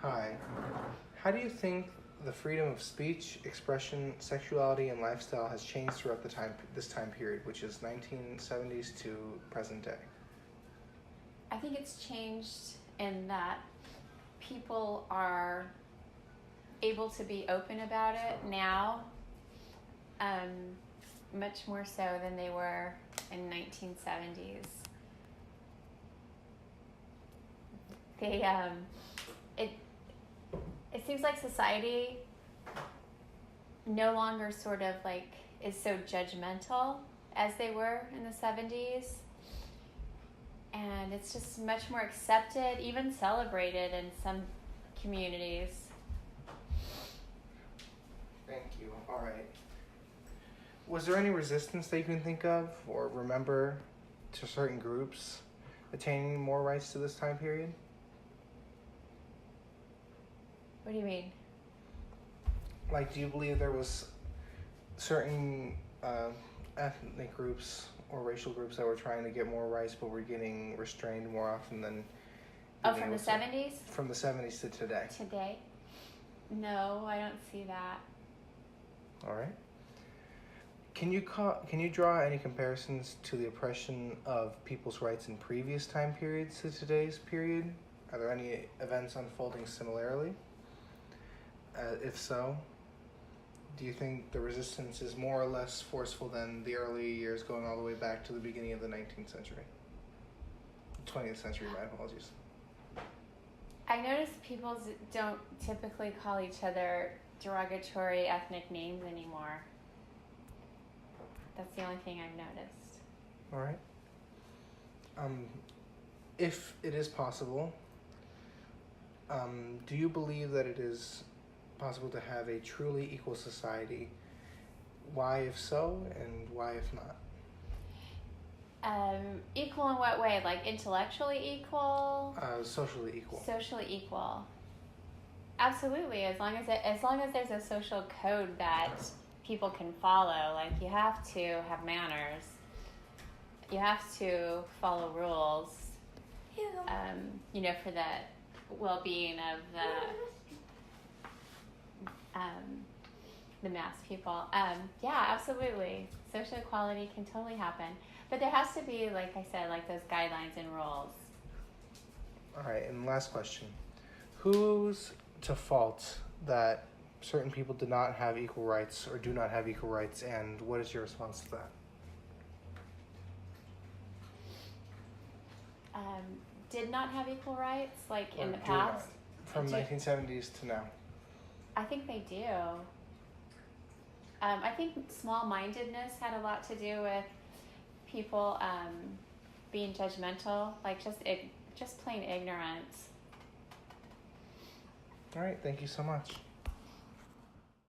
Hi. How do you think the freedom of speech, expression, sexuality, and lifestyle has changed throughout this time period, which is 1970s to present day? I think it's changed in that people are able to be open about it now, much more so than they were in 1970s. It seems like society no longer sort of like is so judgmental as they were in the 70s. And it's just much more accepted, even celebrated in some communities. Thank you. All right. Was there any resistance that you can think of or remember to certain groups attaining more rights to this time period? What do you mean? Like, do you believe there was certain ethnic groups or racial groups that were trying to get more rights but were getting restrained more often than... From the 70s? From the 70s to today. Today? No, I don't see that. All right. Can you draw any comparisons to the oppression of people's rights in previous time periods to today's period? Are there any events unfolding similarly? If so, do you think the resistance is more or less forceful than the early years going all the way back to the beginning of the 19th century? 20th century, my apologies. I noticed people don't typically call each other derogatory ethnic names anymore. That's the only thing I've noticed. All right. If it is possible, do you believe that it is possible to have a truly equal society? Why if so, and why if not? Equal in what way? Like intellectually equal? Socially equal. Socially equal. Absolutely. As long as there's a social code that people can follow, like you have to have manners. You have to follow rules. For the well-being of the mass people. Yeah, absolutely. Social equality can totally happen. But there has to be, like I said, like those guidelines and rules. All right, and last question. Who's to fault that certain people did not have equal rights or do not have equal rights, and what is your response to that? Did not have equal rights, like Or in the do past? not? From 1970s to now. I think they do. I think small-mindedness had a lot to do with people being judgmental, like just plain ignorance. All right, thank you so much.